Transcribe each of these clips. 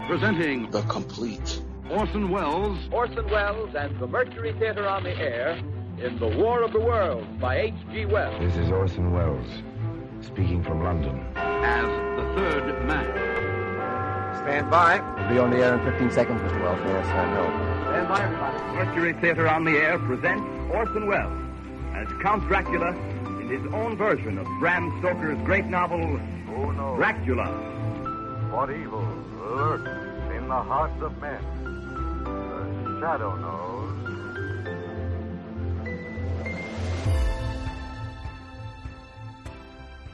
Presenting The Complete Orson Welles and the Mercury Theater on the Air in The War of the Worlds by H.G. Wells. This is Orson Welles, speaking from London. as the third man. Stand by. We'll be on the air in 15 seconds, Mr. Wells. Yes, I know. Stand by, everybody. Mercury Theater on the Air presents Orson Welles as Count Dracula in his own version of Bram Stoker's great novel, Who knows Dracula. what evil lurks in the hearts of men? The shadow knows.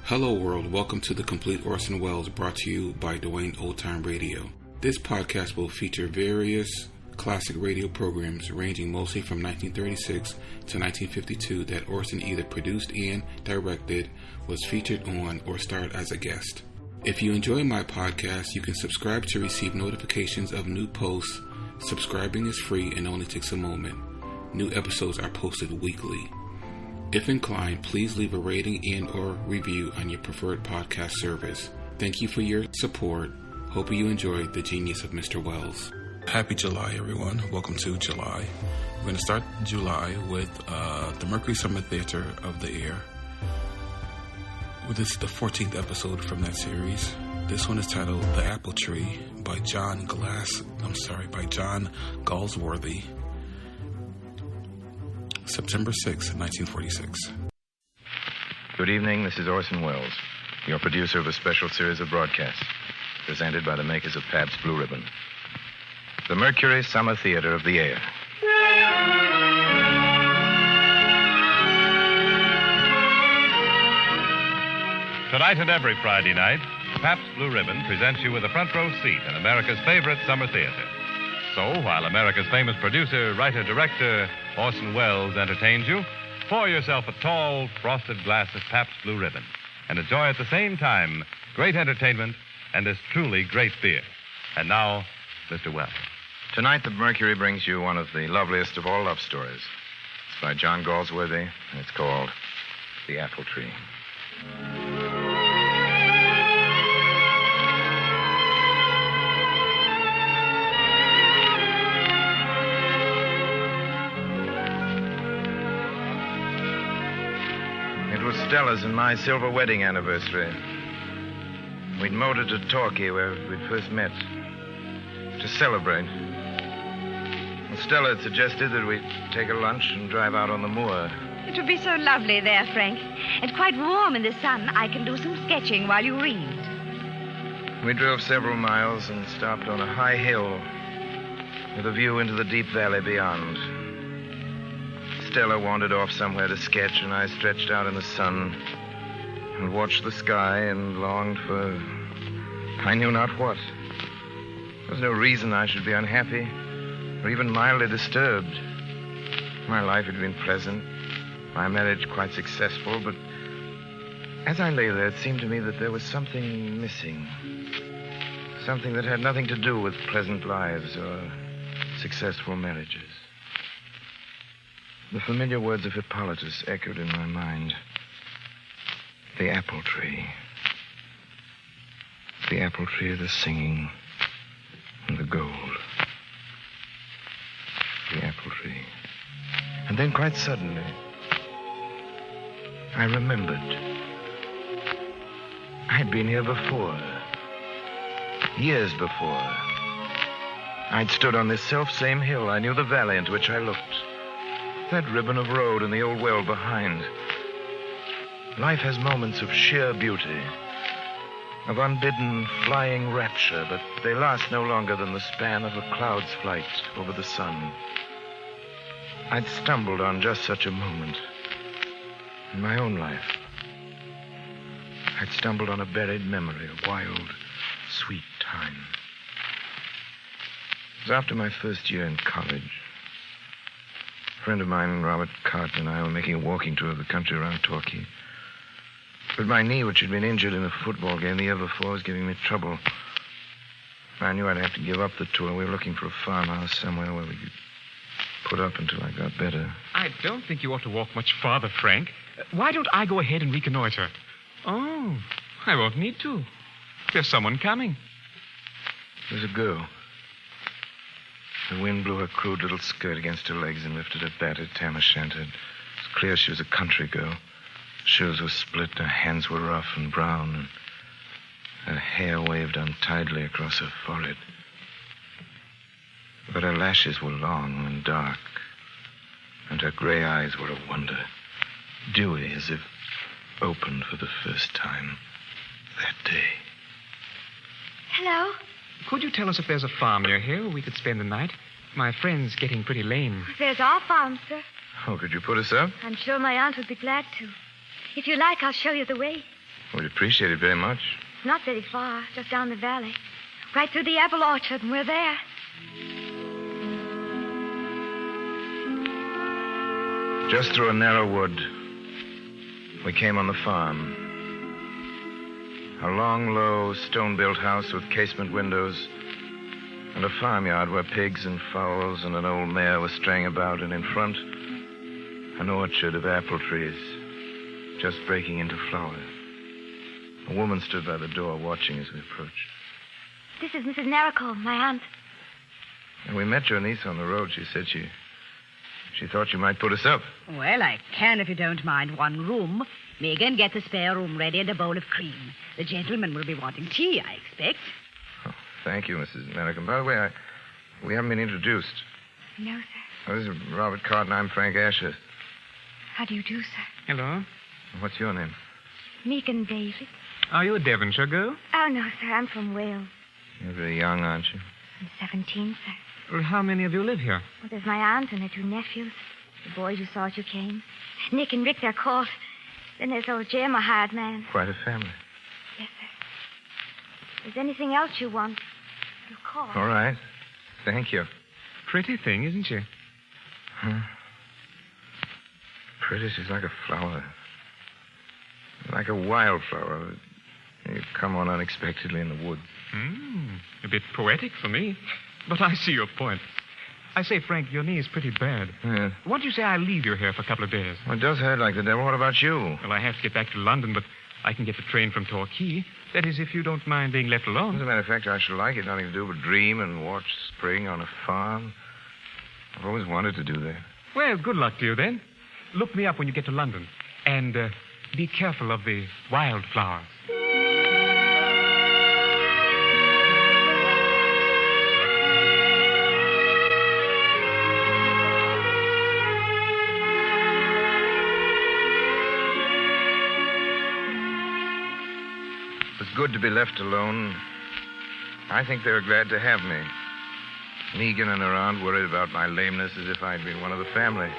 Hello world, welcome to The Complete Orson Welles, brought to you by Dwayne Old Time Radio. This podcast will feature various classic radio programs ranging mostly from 1936 to 1952 that Orson either produced and directed, was featured on, or starred as a guest. If you enjoy my podcast, you can subscribe to receive notifications of new posts. Subscribing is free and only takes a moment. New episodes are posted weekly. If inclined, please leave a rating and or review on your preferred podcast service. Thank you for your support. Hope you enjoyed the genius of Mr. Welles. Happy July, everyone. Welcome to July. We're going to start July with the Mercury Summer Theater of the Air. Well, this is the 14th episode from that series. This one is titled The Apple Tree by John Galsworthy. September 6, 1946. Good evening, this is Orson Welles, your producer of a special series of broadcasts, presented by the makers of Pabst Blue Ribbon. The Mercury Summer Theater of the Air. Tonight and every Friday night, Pabst Blue Ribbon presents you with a front row seat in America's favorite summer theater. So, while America's famous producer, writer, director, Orson Welles entertains you, pour yourself a tall, frosted glass of Pabst Blue Ribbon and enjoy at the same time great entertainment and this truly great beer. And now, Mr. Welles. Tonight, the Mercury brings you one of the loveliest of all love stories. It's by John Galsworthy, and it's called The Apple Tree. It was Stella's and my silver wedding anniversary. We'd motored to Torquay, where we'd first met, to celebrate. And Stella had suggested that we take a lunch and drive out on the moor. It would be so lovely there, Frank. And quite warm in the sun. I can do some sketching while you read. We drove several miles and stopped on a high hill with a view into the deep valley beyond. Stella wandered off somewhere to sketch, and I stretched out in the sun and watched the sky and longed for I knew not what. There was no reason I should be unhappy or even mildly disturbed. My life had been pleasant, my marriage quite successful, but as I lay there, it seemed to me that there was something missing. Something that had nothing to do with pleasant lives or successful marriages. The familiar words of Hippolytus echoed in my mind. The apple tree. The apple tree of the singing and the gold. The apple tree. And then quite suddenly, I remembered. I'd been here before. Years before. I'd stood on this self-same hill. I knew the valley into which I looked. That ribbon of road and the old well behind. Life has moments of sheer beauty, of unbidden flying rapture, but they last no longer than the span of a cloud's flight over the sun. I'd stumbled on just such a moment in my own life. I'd stumbled on a buried memory, a wild, sweet time. It was after my first year in college. A friend of mine, Robert Carton, and I were making a walking tour of the country around Torquay. But my knee, which had been injured in a football game the year before, was giving me trouble. I knew I'd have to give up the tour. We were looking for a farmhouse somewhere where we could put up until I got better. I don't think you ought to walk much farther, Frank. Why don't I go ahead and reconnoiter? Oh, I won't need to. There's someone coming. There's a girl. The wind blew her crude little skirt against her legs and lifted her battered tam o' shanter. It's clear she was a country girl. Her shoes were split, her hands were rough and brown, and her hair waved untidily across her forehead. But her lashes were long and dark, and her gray eyes were a wonder, dewy as if opened for the first time that day. Hello? Could you tell us if there's a farm near here where we could spend the night? My friend's getting pretty lame. There's our farm, sir. Oh, could you put us up? I'm sure my aunt would be glad to. If you like, I'll show you the way. We'd appreciate it very much. It's not very far, just down the valley. Right through the apple orchard, and we're there. Just through a narrow wood, we came on the farm. A long, low, stone-built house with casement windows and a farmyard where pigs and fowls and an old mare were straying about, and in front, an orchard of apple trees just breaking into flower. A woman stood by the door watching as we approached. This is Mrs. Naricole, my aunt. And we met your niece on the road. She said she thought you might put us up. Well, I can if you don't mind one room. Megan, get the spare room ready and a bowl of cream. The gentleman will be wanting tea, I expect. Oh, thank you, Mrs. American. By the way, we haven't been introduced. No, sir. Oh, this is Robert Carton. I'm Frank Ashurst. How do you do, sir? Hello. What's your name? Megan David. Are you a Devonshire girl? Oh, no, sir. I'm from Wales. You're very young, aren't you? I'm 17, sir. Well, how many of you live here? Well, there's my aunt and her two nephews. The boys you saw as you came. Nick and Rick, they're called. Then there's old Jim, a hired man. Quite a family. Yes, sir. If there's anything else you want, you call. All right. Thank you. Pretty thing, isn't she? Huh? Pretty. She's like a flower. Like a wildflower. You come on unexpectedly in the woods. A bit poetic for me. But I see your point. I say, Frank, your knee is pretty bad. Yeah. Why don't you say I leave you here for a couple of days? Well, it does hurt like the devil. What about you? Well, I have to get back to London, but I can get the train from Torquay. That is, if you don't mind being left alone. As a matter of fact, I should like it. Nothing to do but dream and watch spring on a farm. I've always wanted to do that. Well, good luck to you, then. Look me up when you get to London. And be careful of the wildflowers. It was good to be left alone. I think they were glad to have me. Megan and her aunt worried about my lameness as if I'd been one of the family.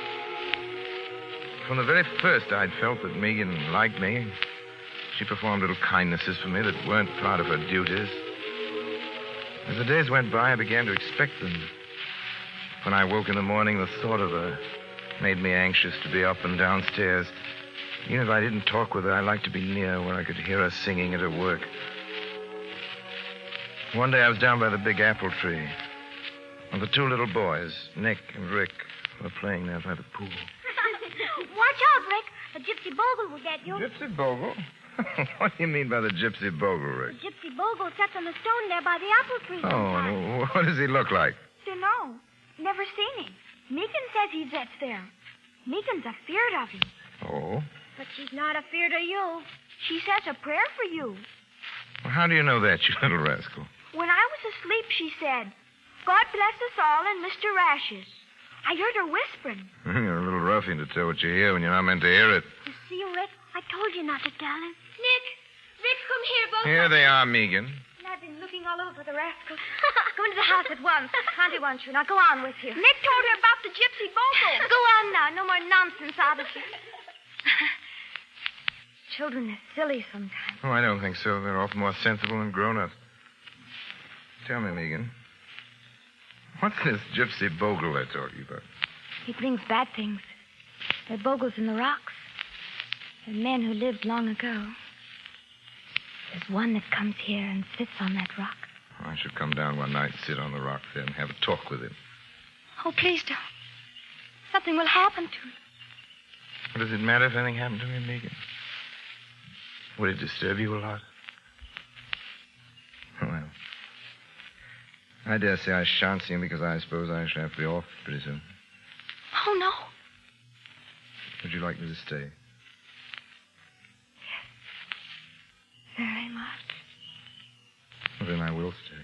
From the very first, I'd felt that Megan liked me. She performed little kindnesses for me that weren't part of her duties. As the days went by, I began to expect them. When I woke in the morning, the thought of her made me anxious to be up and downstairs. Even if I didn't talk with her, I liked to be near where I could hear her singing at her work. One day I was down by the big apple tree. And the two little boys, Nick and Rick, were playing there by the pool. Watch out, Rick. A gypsy bogle will get you. Gypsy bogle? What do you mean by the gypsy bogle, Rick? The gypsy bogle sits on the stone there by the apple tree. Oh, and what does he look like? Dunno. Never seen him. Megan says he sits there. Megan's afeard of him. Oh? But she's not afeard of you. She says a prayer for you. Well, how do you know that, you little rascal? When I was asleep, she said, God bless us all and Mr. Rashes. I heard her whispering. You're a little ruffian to tell what you hear when you're not meant to hear it. You see, Rick, I told you not to tell him. Nick, Rick, come here, both. Here they are, Megan. And I've been looking all over for the rascal. Go into the house at once. Auntie wants you. Now go on with you. Nick told her about the gypsy bogle. Go on now. No more nonsense out of you. Children are silly sometimes. Oh, I don't think so. They're often more sensible than grown-ups. Tell me, Megan, what's this gypsy bogle they're talking about? He brings bad things. They're bogles in the rocks. They're men who lived long ago. There's one that comes here and sits on that rock. Oh, I should come down one night and sit on the rock there and have a talk with him. Oh, please don't. Something will happen to him. What does it matter if anything happened to me, Megan? Would it disturb you a lot? Well, I dare say I shan't see him because I suppose I shall have to be off pretty soon. Oh, no. Would you like me to stay? Very much. Well, then I will stay.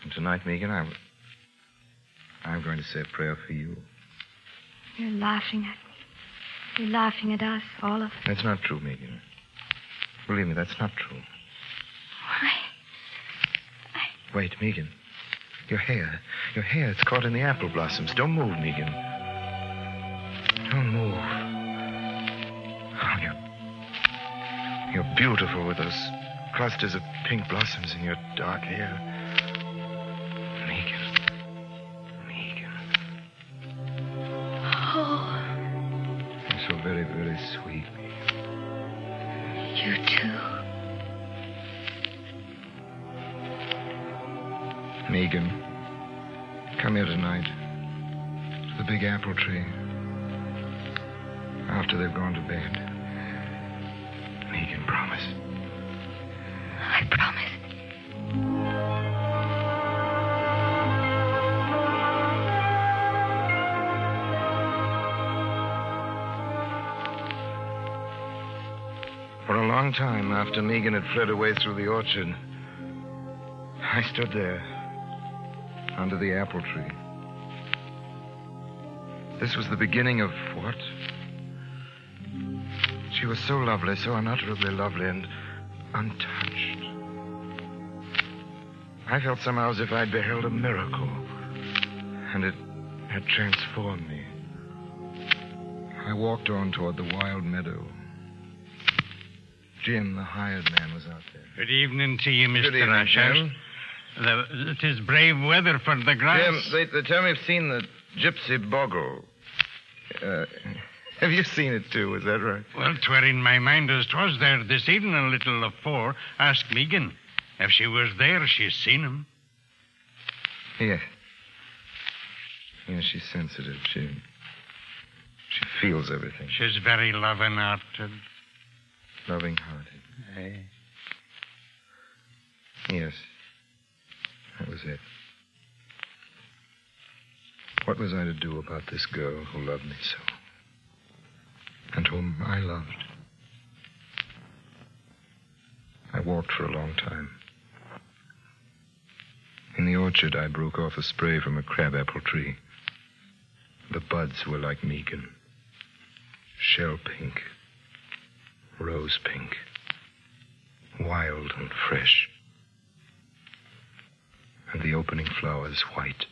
And tonight, Megan, I'm going to say a prayer for you. You're laughing at me. You're laughing at us, all of us. That's not true, Megan. Believe me, that's not true. Why? Wait, Megan. Your hair, it's caught in the apple blossoms. Don't move, Megan. Don't move. Oh, you're beautiful with those clusters of pink blossoms in your dark hair. Megan. Oh. You're so very, very sweet. You too. Megan, come here tonight to the big apple tree after they've gone to bed. Megan, promise. I promise. For a long time after Megan had fled away through the orchard, I stood there under the apple tree. This was the beginning of what? She was so lovely, so unutterably lovely and untouched. I felt somehow as if I'd beheld a miracle, and it had transformed me. I walked on toward the wild meadow. Jim, the hired man, was out there. Good evening to you, Mr. Good evening, Rashers. Jim. It is brave weather for the grass. Jim, they tell me you've seen the gypsy bogle. Have you seen it, too? Is that right? Well, 'twere in my mind as 'twas there this evening a little afore. Ask Megan. If she was there, she's seen him. Yeah. Yeah, she's sensitive. She feels everything. She's very loving-hearted. Loving-hearted. Aye. Yes. That was it. What was I to do about this girl who loved me so? And whom I loved? I walked for a long time. In the orchard, I broke off a spray from a crabapple tree. The buds were like Megan. Shell pink. Rose pink. Wild and fresh. And the opening flowers white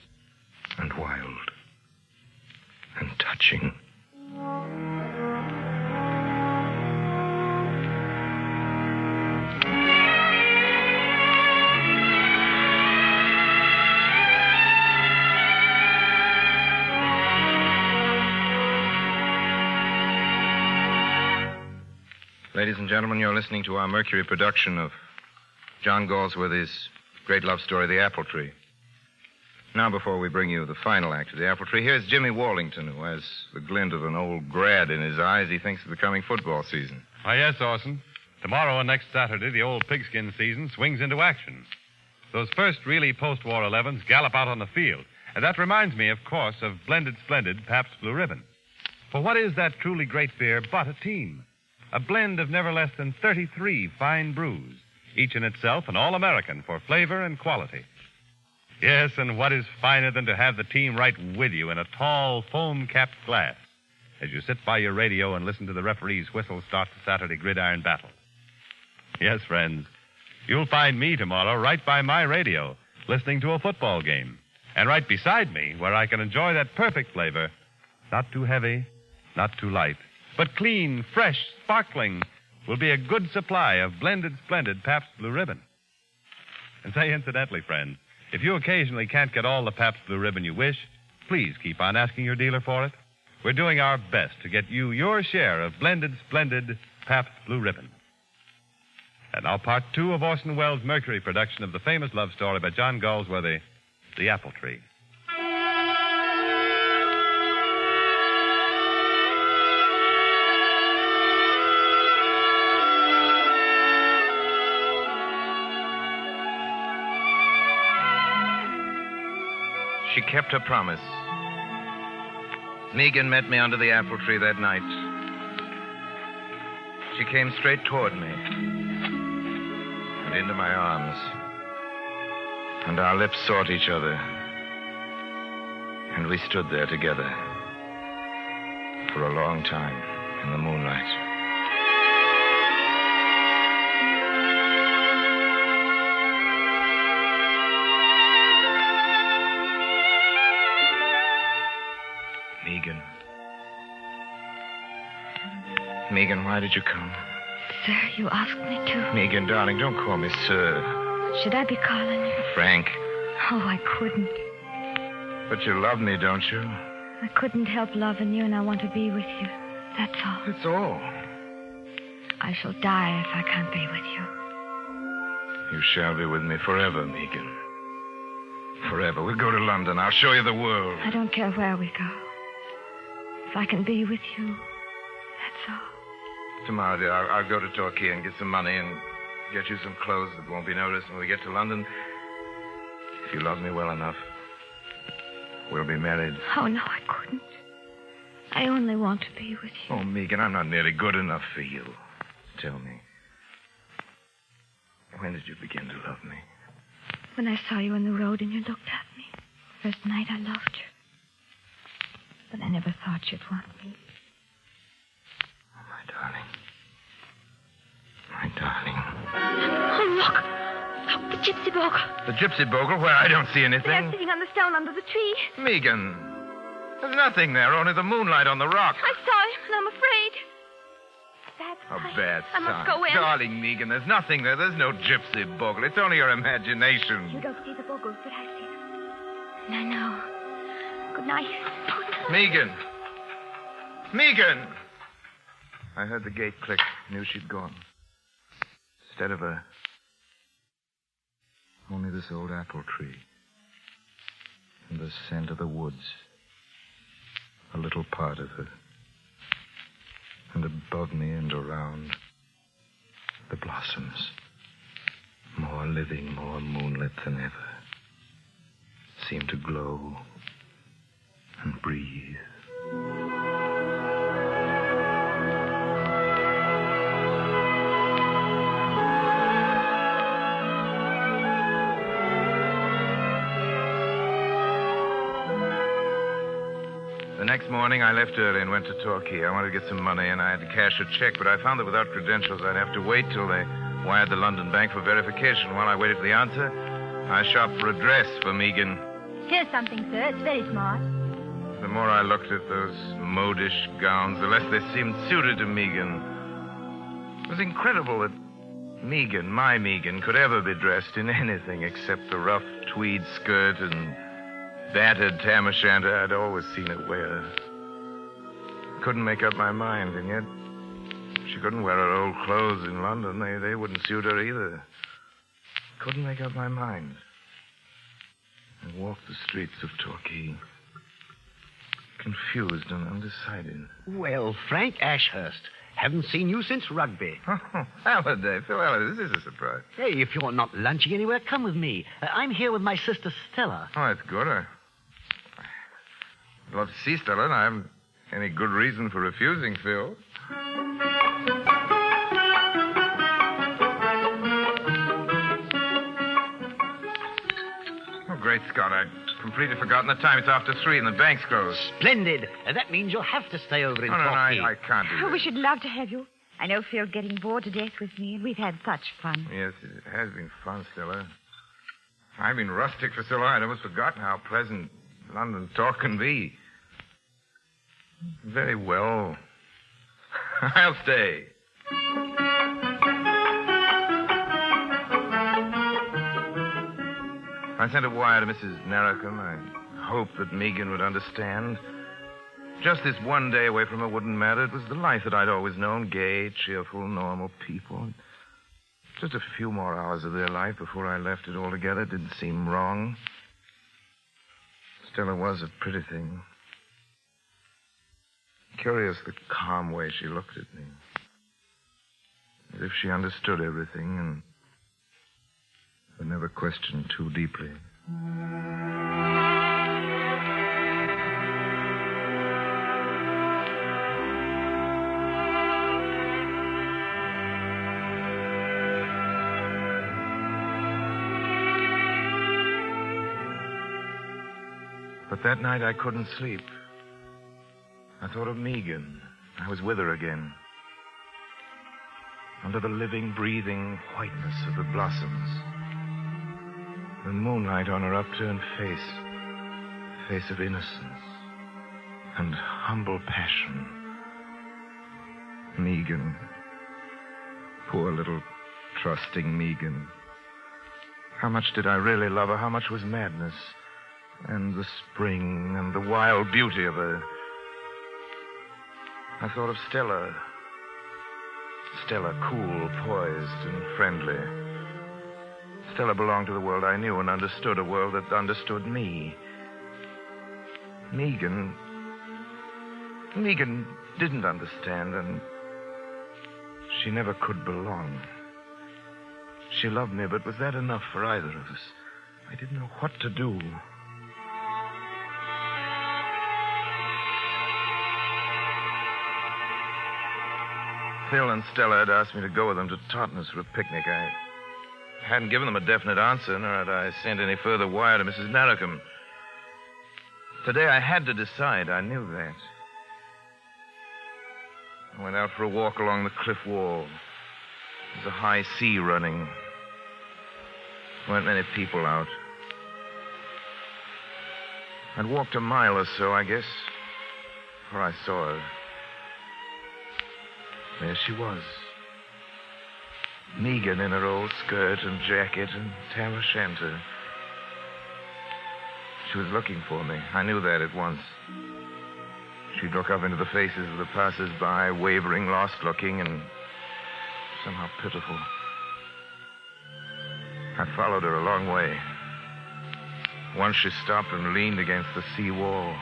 and wild and touching. Ladies and gentlemen, you're listening to our Mercury production of John Galsworthy's great love story, The Apple Tree. Now, before we bring you the final act of The Apple Tree, here's Jimmy Wallington, who has the glint of an old grad in his eyes. He thinks of the coming football season. Oh, yes, Orson. Tomorrow and next Saturday, the old pigskin season swings into action. Those first really post-war 11s gallop out on the field. And that reminds me, of course, of Blended Splendid Pabst Blue Ribbon. For what is that truly great beer but a team? A blend of never less than 33 fine brews, each in itself an all-American for flavor and quality. Yes, and what is finer than to have the team right with you in a tall, foam-capped glass as you sit by your radio and listen to the referee's whistle start the Saturday gridiron battle? Yes, friends, you'll find me tomorrow right by my radio, listening to a football game, and right beside me where I can enjoy that perfect flavor, not too heavy, not too light, but clean, fresh, sparkling, will be a good supply of Blended Splendid Pabst Blue Ribbon. And say, incidentally, friends, if you occasionally can't get all the Pabst Blue Ribbon you wish, please keep on asking your dealer for it. We're doing our best to get you your share of Blended Splendid Pabst Blue Ribbon. And now part 2 of Orson Welles' Mercury production of the famous love story by John Galsworthy, The Apple Tree. She kept her promise. Megan met me under the apple tree that night. She came straight toward me and into my arms. And our lips sought each other. And we stood there together for a long time in the moonlight. Megan, why did you come? Sir, you asked me to. Megan, darling, don't call me sir. Should I be calling you? Frank. Oh, I couldn't. But you love me, don't you? I couldn't help loving you, and I want to be with you. That's all. That's all. I shall die if I can't be with you. You shall be with me forever, Megan. Forever. We'll go to London. I'll show you the world. I don't care where we go. If I can be with you, that's all. Tomorrow, dear, I'll go to Torquay and get some money and get you some clothes that won't be noticed when we get to London. If you love me well enough, we'll be married. Oh, no, I couldn't. I only want to be with you. Oh, Megan, I'm not nearly good enough for you. Tell me, when did you begin to love me? When I saw you on the road and you looked at me. First night I loved you. But I never thought you'd want me. Oh, my darling. My darling. Oh, look. Look, the gypsy bogle. The gypsy bogle? Where? I don't see anything. They're sitting on the stone under the tree. Megan, there's nothing there, only the moonlight on the rock. I saw him, and I'm afraid. A bad sign. I must go in. Darling Megan, there's nothing there. There's no gypsy bogle. It's only your imagination. You don't see the bogles, but I see them. And I know. Good night. Megan! Megan! I heard the gate click. Knew she'd gone. Instead of her, only this old apple tree. And the scent of the woods. A little part of her. And above me and around, the blossoms. More living, more moonlit than ever. Seem to glow and breathe. The next morning, I left early and went to Torquay. I wanted to get some money, and I had to cash a check, but I found that without credentials, I'd have to wait till they wired the London bank for verification. While I waited for the answer, I shopped for a dress for Megan. Here's something, sir. It's very smart. The more I looked at those modish gowns, the less they seemed suited to Megan. It was incredible that Megan, my Megan, could ever be dressed in anything except the rough tweed skirt and battered tam o' shanter I'd always seen her wear. Couldn't make up my mind, and yet she couldn't wear her old clothes in London. They wouldn't suit her either. Couldn't make up my mind. I walked the streets of Torquay, confused and undecided. Well, Frank Ashurst. Haven't seen you since rugby. Oh, Halliday, Phil Halliday, this is a surprise. Hey, if you're not lunching anywhere, come with me. I'm here with my sister Stella. Oh, that's good. I'd love to see Stella, and I haven't any good reason for refusing, Phil. Oh, great Scott, I'd completely forgotten the time. It's after 3 and the bank's closed. Splendid. That means you'll have to stay over in No, Torquay. I can't do that. We should love to have you. I know Phil's getting bored to death with me, and we've had such fun. Yes, it has been fun, Stella. I've been rustic for so long, I'd almost forgotten how pleasant London talk can be. Very well. I'll stay. I sent a wire to Mrs. Narracombe. I hoped that Megan would understand. Just this one day away from her wouldn't matter. It was the life that I'd always known. Gay, cheerful, normal people. Just a few more hours of their life before I left it altogether. It didn't seem wrong. Stella was a pretty thing. Curious the calm way she looked at me. As if she understood everything and never questioned too deeply. But that night I couldn't sleep. I thought of Megan. I was with her again. Under the living, breathing whiteness of the blossoms. The moonlight on her upturned face of innocence and humble passion. Megan. Poor little trusting Megan. How much did I really love her? How much was madness? And the spring and the wild beauty of her. I thought of Stella. Stella, cool, poised, and friendly. Stella belonged to the world I knew and understood, a world that understood me. Megan didn't understand, and she never could belong. She loved me, but was that enough for either of us? I didn't know what to do. Phil and Stella had asked me to go with them to Totnes for a picnic. I hadn't given them a definite answer, nor had I sent any further wire to Mrs. Narracombe. Today I had to decide. I knew that. I went out for a walk along the cliff wall. There's a high sea running. There weren't many people out. I'd walked a mile or so, I guess, before I saw her. There she was. Megan in her old skirt and jacket and tam o' shanter. She was looking for me. I knew that at once. She'd look up into the faces of the passers-by, wavering, lost-looking, and somehow pitiful. I followed her a long way. Once she stopped and leaned against the sea wall.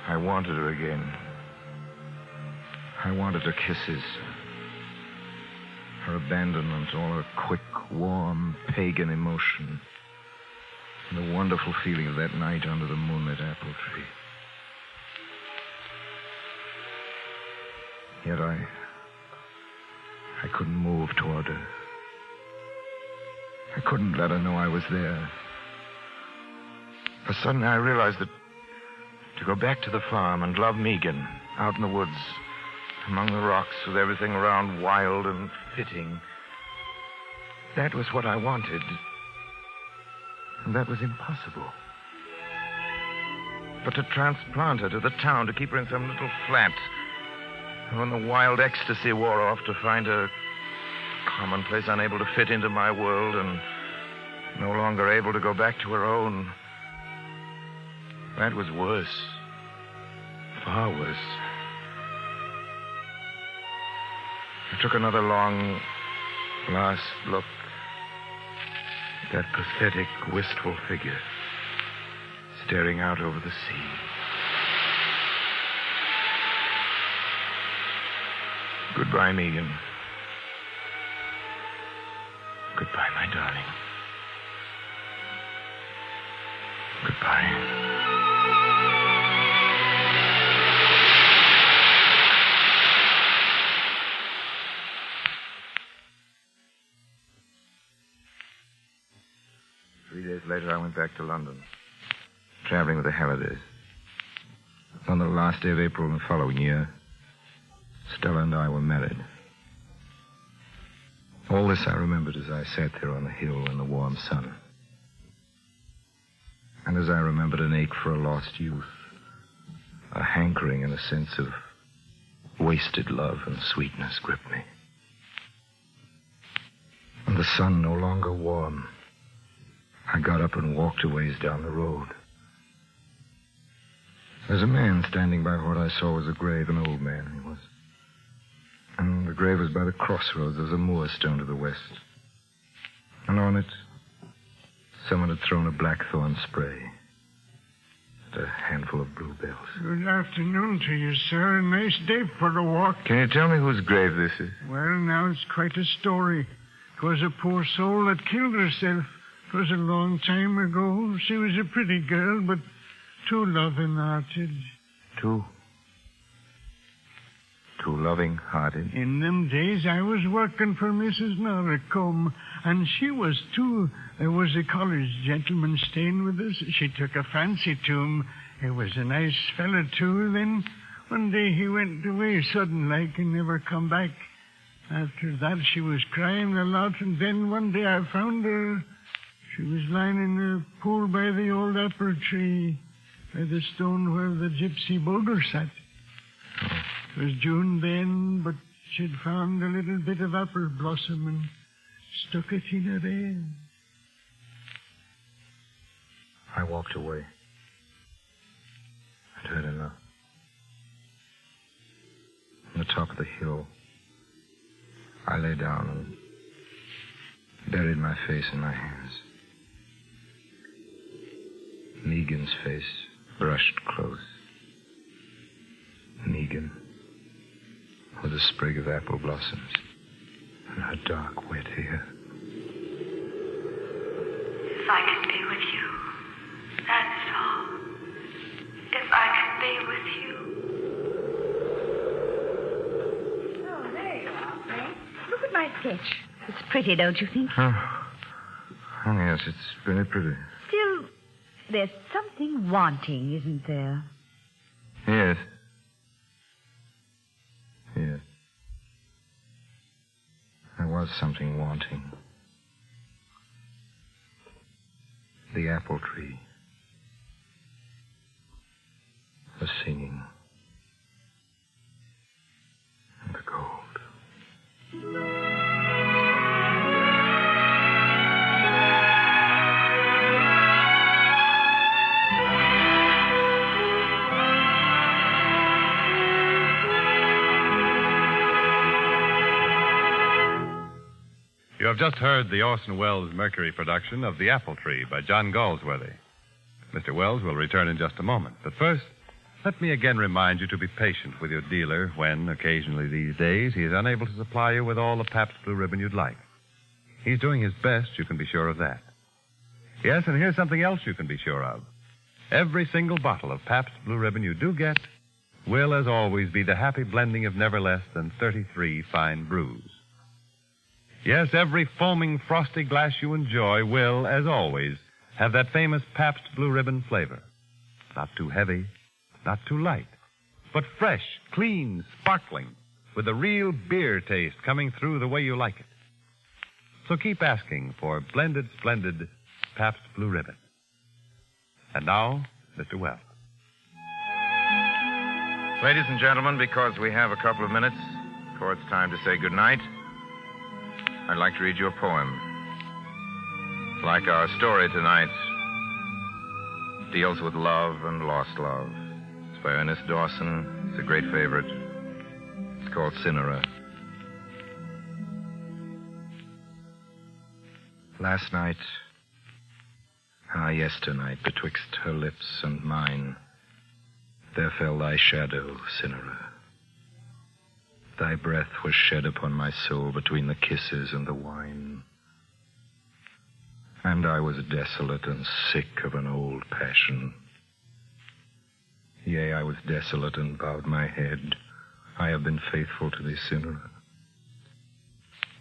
I wanted her again. I wanted her kisses. Her abandonment, all her quick, warm, pagan emotion. And the wonderful feeling of that night under the moonlit apple tree. Yet I couldn't move toward her. I couldn't let her know I was there. For suddenly I realized that to go back to the farm and love Megan out in the woods, among the rocks with everything around wild and fitting, that was what I wanted. And that was impossible. But to transplant her to the town, to keep her in some little flat, and when the wild ecstasy wore off, to find her commonplace, unable to fit into my world, and no longer able to go back to her own, that was worse. Far worse. I took another long, last look at that pathetic, wistful figure staring out over the sea. Goodbye, Megan. Goodbye, my darling. Goodbye. 3 days later, I went back to London, traveling with the Hallidays. On the last day of April in the following year, Stella and I were married. All this I remembered as I sat there on the hill in the warm sun. And as I remembered an ache for a lost youth, a hankering and a sense of wasted love and sweetness gripped me. And the sun no longer warm, I got up and walked a ways down the road. There's a man standing by what I saw was a grave, an old man he was. And the grave was by the crossroads. There was a moorstone to the west. And on it, someone had thrown a blackthorn spray and a handful of bluebells. Good afternoon to you, sir. A nice day for a walk. Can you tell me whose grave this is? Well, now it's quite a story. 'Twas a poor soul that killed herself. 'Twas a long time ago. She was a pretty girl, but too loving-hearted. Too too loving-hearted. In them days, I was working for Mrs. Norricombe, and she was, too. There was a college gentleman staying with us. She took a fancy to him. He was a nice fella, too. Then one day he went away sudden-like and never come back. After that, she was crying a lot, and then one day I found her. She was lying in a pool by the old apple tree, by the stone where the gypsy boulder sat. It was June then, but she'd found a little bit of apple blossom and stuck it in her hair. I walked away. I'd heard enough. On the top of the hill, I lay down and buried my face in my hands. Megan's face brushed close. Megan, with a sprig of apple blossoms and her dark, wet hair. If I can be with you, that's all. If I can be with you. Oh, there you are, Frank. Look at my sketch. It's pretty, don't you think? Oh, yes, it's very pretty. Still, there's something wanting, isn't there? Yes. Yes. There was something wanting. The apple tree was singing. And the gold. You have just heard the Orson Welles Mercury production of The Apple Tree by John Galsworthy. Mr. Wells will return in just a moment. But first, let me again remind you to be patient with your dealer when, occasionally these days, he is unable to supply you with all the Pabst Blue Ribbon you'd like. He's doing his best, you can be sure of that. Yes, and here's something else you can be sure of. Every single bottle of Pabst Blue Ribbon you do get will, as always, be the happy blending of never less than 33 fine brews. Yes, every foaming, frosty glass you enjoy will, as always, have that famous Pabst Blue Ribbon flavor. Not too heavy, not too light, but fresh, clean, sparkling, with a real beer taste coming through the way you like it. So keep asking for blended, splendid Pabst Blue Ribbon. And now, Mr. Wells. Ladies and gentlemen, because we have a couple of minutes before it's time to say goodnight, I'd like to read you a poem. Like our story tonight, it deals with love and lost love. It's by Ernest Dawson. It's a great favorite. It's called Cinera. Last night, yesternight, betwixt her lips and mine, there fell thy shadow, Cinera. Thy breath was shed upon my soul between the kisses and the wine. And I was desolate and sick of an old passion. Yea, I was desolate and bowed my head. I have been faithful to thee, Cinera,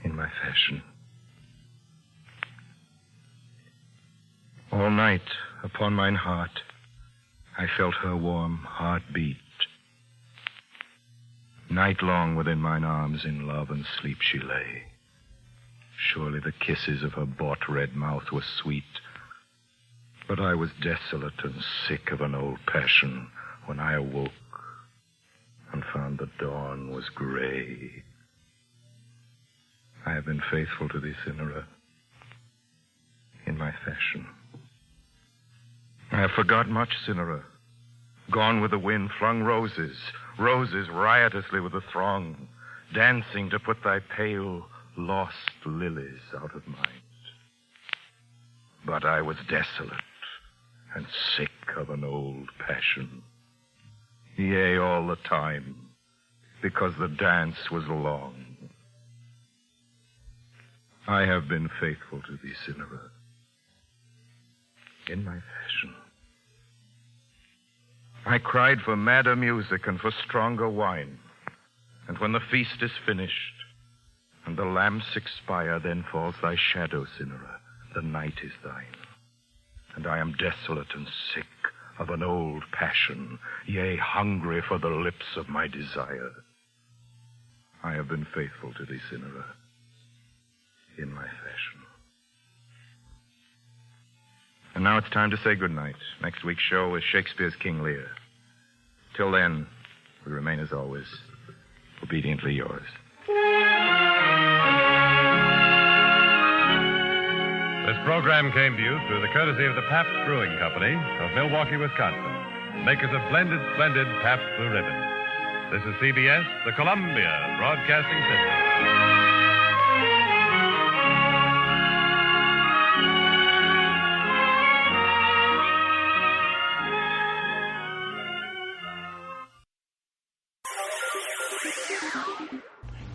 in my fashion. All night upon mine heart I felt her warm heart beat. Night long within mine arms in love and sleep she lay. Surely the kisses of her bought red mouth were sweet. But I was desolate and sick of an old passion when I awoke and found the dawn was gray. I have been faithful to thee, Cinera, in my fashion. I have forgot much, Cinera. Gone with the wind, flung roses riotously with the throng, dancing to put thy pale, lost lilies out of mind. But I was desolate and sick of an old passion. Yea, all the time, because the dance was long. I have been faithful to thee, Cinera, in my fashion. I cried for madder music and for stronger wine. And when the feast is finished, and the lamps expire, then falls thy shadow, Cinera. The night is thine. And I am desolate and sick of an old passion, yea, hungry for the lips of my desire. I have been faithful to thee, Cinera, in my fashion. And now it's time to say goodnight. Next week's show is Shakespeare's King Lear. Till then, we remain as always, obediently yours. This program came to you through the courtesy of the Pabst Brewing Company of Milwaukee, Wisconsin, makers of blended, splendid Pabst Blue Ribbon. This is CBS, the Columbia Broadcasting System.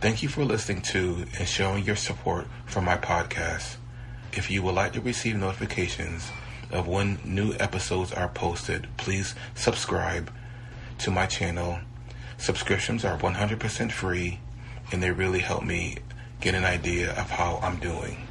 Thank you for listening to and showing your support for my podcast. If you would like to receive notifications of when new episodes are posted, please subscribe to my channel. Subscriptions are 100% free, and they really help me get an idea of how I'm doing.